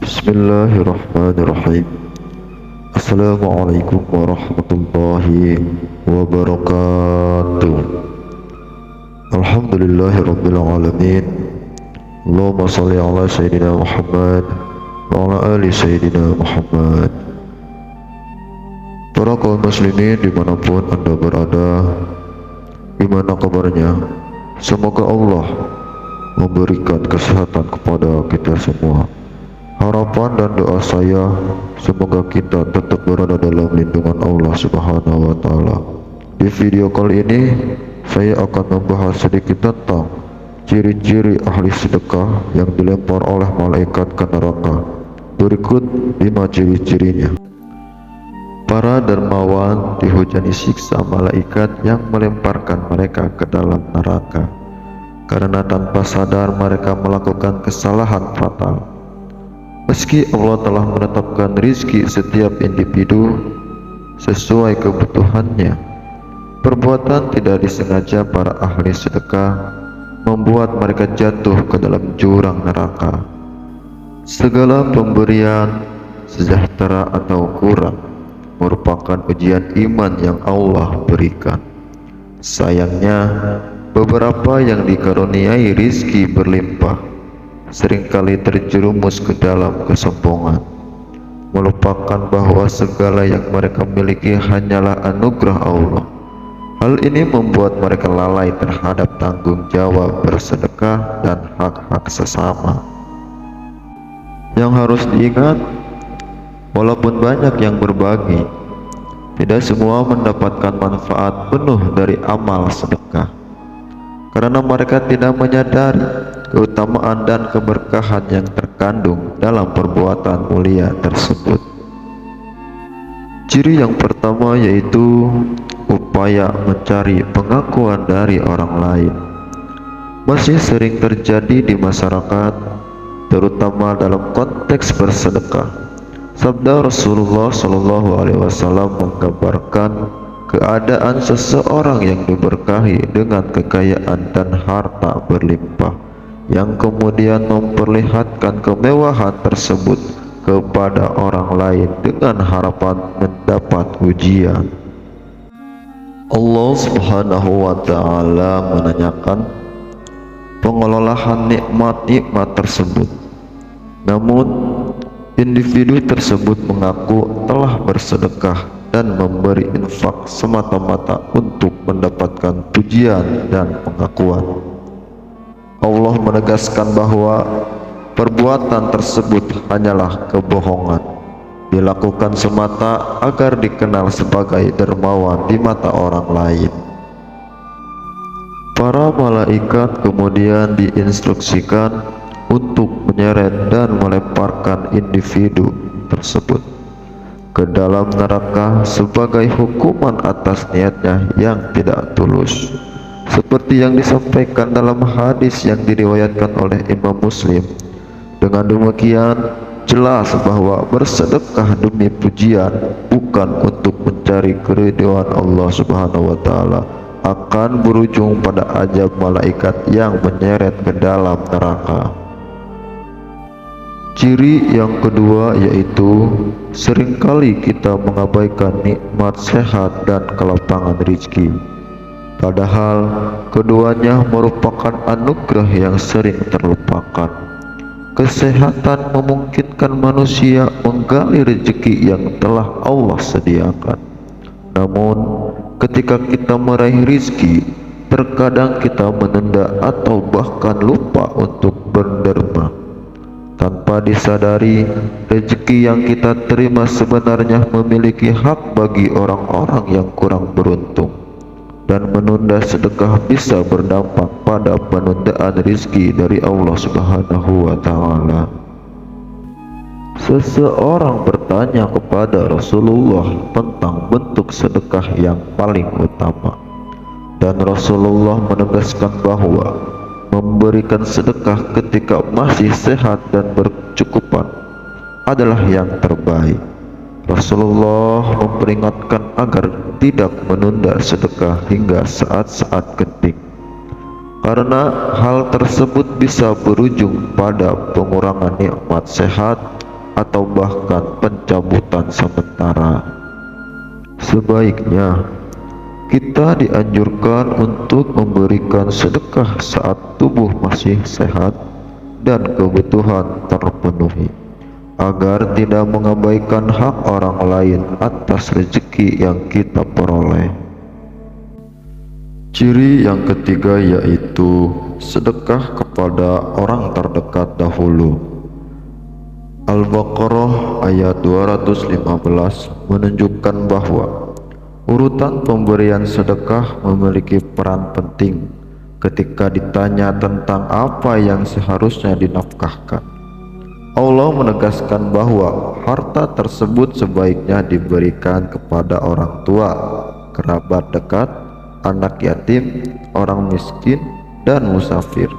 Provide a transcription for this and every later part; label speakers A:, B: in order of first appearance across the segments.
A: Bismillahirrahmanirrahim. Assalamualaikum warahmatullahi wabarakatuh. Alhamdulillahirabbil alamin. Allahumma shalli ala sayyidina Muhammad wa ala ali sayyidina Muhammad. Para kaum muslimin dimanapun anda berada, gimana kabarnya? Semoga Allah memberikan kesehatan kepada kita semua. Harapan dan doa saya, semoga kita tetap berada dalam lindungan Allah Subhanahu wa Ta'ala. Di video kali ini, saya akan membahas sedikit tentang ciri-ciri ahli sedekah yang dilempar oleh malaikat ke neraka. Berikut 5 ciri-cirinya. Para dermawan dihujani siksa malaikat yang melemparkan mereka ke dalam neraka, karena tanpa sadar mereka melakukan kesalahan fatal. Meski Allah telah menetapkan rizki setiap individu sesuai kebutuhannya, perbuatan tidak disengaja para ahli sedekah membuat mereka jatuh ke dalam jurang neraka. Segala pemberian, sejahtera atau kurang, merupakan ujian iman yang Allah berikan. Sayangnya, beberapa yang dikaruniai rizki berlimpah seringkali terjerumus ke dalam kesombongan, melupakan bahwa segala yang mereka miliki hanyalah anugerah Allah. Hal ini membuat mereka lalai terhadap tanggung jawab bersedekah dan hak-hak sesama. Yang harus diingat, walaupun banyak yang berbagi, tidak semua mendapatkan manfaat penuh dari amal sedekah, karena mereka tidak menyadari keutamaan dan keberkahan yang terkandung dalam perbuatan mulia tersebut. Ciri yang pertama yaitu upaya mencari pengakuan dari orang lain. Masih sering terjadi di masyarakat, terutama dalam konteks bersedekah. Sabda Rasulullah SAW menggambarkan keadaan seseorang yang diberkahi dengan kekayaan dan harta berlimpah, yang kemudian memperlihatkan kemewahan tersebut kepada orang lain dengan harapan mendapat pujian. Allah Subhanahu wa Ta'ala menanyakan pengelolaan nikmat-nikmat tersebut. Namun individu tersebut mengaku telah bersedekah dan memberi infak semata-mata untuk mendapatkan pujian dan pengakuan. Allah menegaskan bahwa perbuatan tersebut hanyalah kebohongan, dilakukan semata agar dikenal sebagai dermawan di mata orang lain. Para malaikat kemudian diinstruksikan untuk menyeret dan melemparkan individu tersebut ke dalam neraka sebagai hukuman atas niatnya yang tidak tulus, seperti yang disampaikan dalam hadis yang diriwayatkan oleh Imam Muslim. Dengan demikian, jelas bahwa bersedekah demi pujian bukan untuk mencari keridhaan Allah Subhanahu wa Ta'ala akan berujung pada azab malaikat yang menyeret ke dalam neraka. Ciri yang kedua yaitu seringkali kita mengabaikan nikmat sehat dan kelapangan rezeki, padahal keduanya merupakan anugerah yang sering terlupakan. Kesehatan memungkinkan manusia menggali rezeki yang telah Allah sediakan. Namun ketika kita meraih rezeki, terkadang kita menunda atau bahkan lupa untuk berderma. Tanpa disadari, rezeki yang kita terima sebenarnya memiliki hak bagi orang-orang yang kurang beruntung, dan menunda sedekah bisa berdampak pada penundaan rezeki dari Allah Subhanahu wa Ta'ala. Seseorang bertanya kepada Rasulullah tentang bentuk sedekah yang paling utama, dan Rasulullah menegaskan bahwa memberikan sedekah ketika masih sehat dan berkecukupan adalah yang terbaik. Rasulullah memperingatkan agar tidak menunda sedekah hingga saat-saat genting. karena hal tersebut bisa berujung pada pengurangan nikmat sehat atau bahkan pencabutan sementara. Sebaiknya kita dianjurkan untuk memberikan sedekah saat tubuh masih sehat dan kebutuhan terpenuhi, agar tidak mengabaikan hak orang lain atas rezeki yang kita peroleh. Ciri yang ketiga yaitu sedekah kepada orang terdekat dahulu. Al-Baqarah ayat 215 menunjukkan bahwa urutan pemberian sedekah memiliki peran penting ketika ditanya tentang apa yang seharusnya dinafkahkan. Allah menegaskan bahwa harta tersebut sebaiknya diberikan kepada orang tua, kerabat dekat, anak yatim, orang miskin, dan musafir.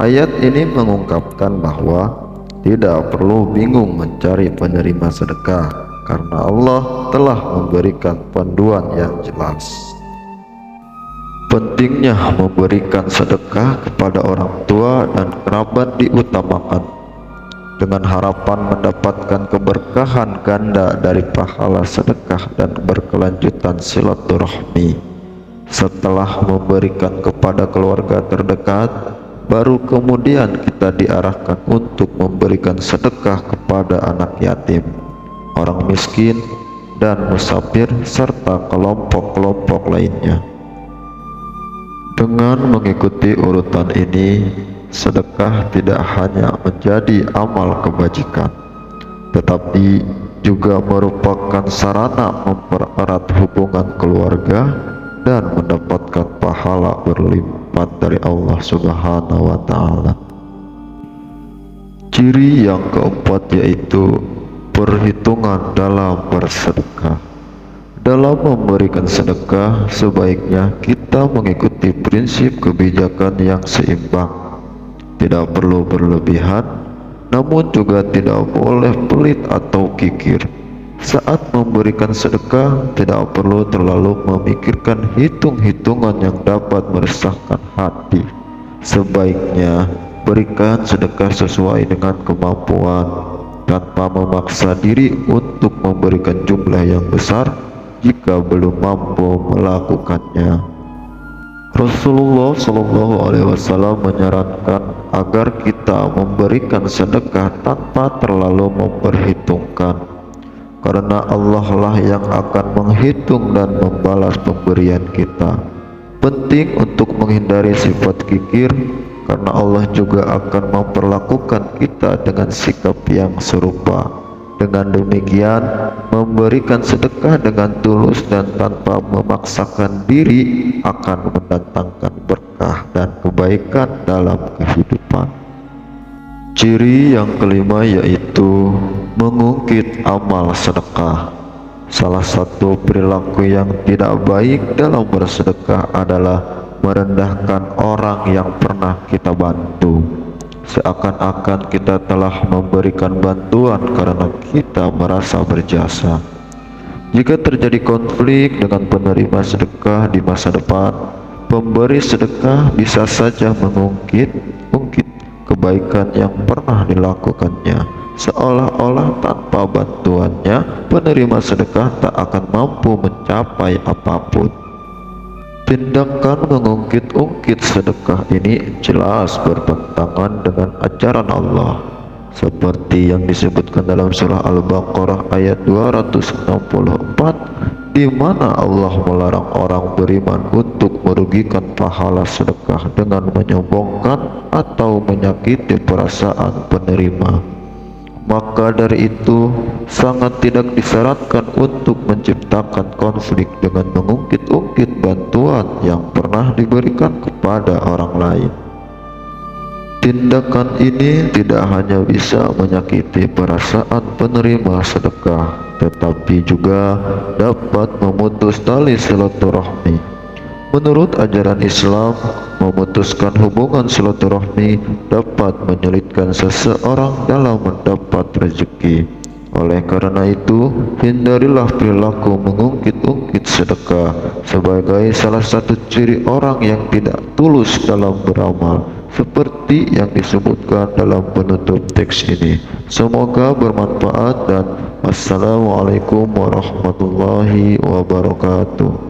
A: Ayat ini mengungkapkan bahwa tidak perlu bingung mencari penerima sedekah, karena Allah telah memberikan panduan yang jelas. Pentingnya memberikan sedekah kepada orang tua dan kerabat diutamakan, dengan harapan mendapatkan keberkahan ganda dari pahala sedekah dan berkelanjutan silaturahmi. Setelah memberikan kepada keluarga terdekat, baru kemudian kita diarahkan untuk memberikan sedekah kepada anak yatim, orang miskin, dan musafir, serta kelompok-kelompok lainnya. Dengan mengikuti urutan ini, sedekah tidak hanya menjadi amal kebajikan, tetapi juga merupakan sarana mempererat hubungan keluarga dan mendapatkan pahala berlipat dari Allah Subhanahu wa Ta'ala. Ciri yang keempat yaitu perhitungan dalam bersedekah. Dalam memberikan sedekah, sebaiknya kita mengikuti prinsip kebijakan yang seimbang. Tidak perlu berlebihan, namun juga tidak boleh pelit atau kikir. Saat memberikan sedekah, tidak perlu terlalu memikirkan hitung-hitungan yang dapat meresahkan hati. Sebaiknya berikan sedekah sesuai dengan kemampuan, tanpa memaksa diri untuk memberikan jumlah yang besar jika belum mampu melakukannya. Rasulullah SAW menyarankan agar kita memberikan sedekah tanpa terlalu memperhitungkan, karena Allah lah yang akan menghitung dan membalas pemberian kita. Penting untuk menghindari sifat kikir, karena Allah juga akan memperlakukan kita dengan sikap yang serupa. Dengan demikian, memberikan sedekah dengan tulus dan tanpa memaksakan diri akan mendatangkan berkah dan kebaikan dalam kehidupan. Ciri yang kelima yaitu mengungkit amal sedekah. Salah satu perilaku yang tidak baik dalam bersedekah adalah merendahkan orang yang pernah kita bantu, seakan-akan kita telah memberikan bantuan karena kita merasa berjasa. Jika terjadi konflik dengan penerima sedekah di masa depan, pemberi sedekah bisa saja mengungkit kebaikan yang pernah dilakukannya, seolah-olah tanpa bantuannya penerima sedekah tak akan mampu mencapai apapun. Tindakan mengungkit-ungkit sedekah ini jelas bertentangan dengan ajaran Allah, seperti yang disebutkan dalam surah Al-Baqarah ayat 264, di mana Allah melarang orang beriman untuk merugikan pahala sedekah dengan menyombongkan atau menyakiti perasaan penerima. Maka dari itu sangat tidak disyaratkan untuk menciptakan konflik dengan mengungkit-ungkit bantuan yang pernah diberikan kepada orang lain. Tindakan ini tidak hanya bisa menyakiti perasaan penerima sedekah, tetapi juga dapat memutus tali silaturahmi. Menurut ajaran Islam, memutuskan hubungan silaturahmi dapat menyulitkan seseorang dalam mendapat rezeki. Oleh karena itu, hindarilah perilaku mengungkit-ungkit sedekah sebagai salah satu ciri orang yang tidak tulus dalam beramal, seperti yang disebutkan dalam penutup teks ini. Semoga bermanfaat dan wassalamualaikum warahmatullahi wabarakatuh.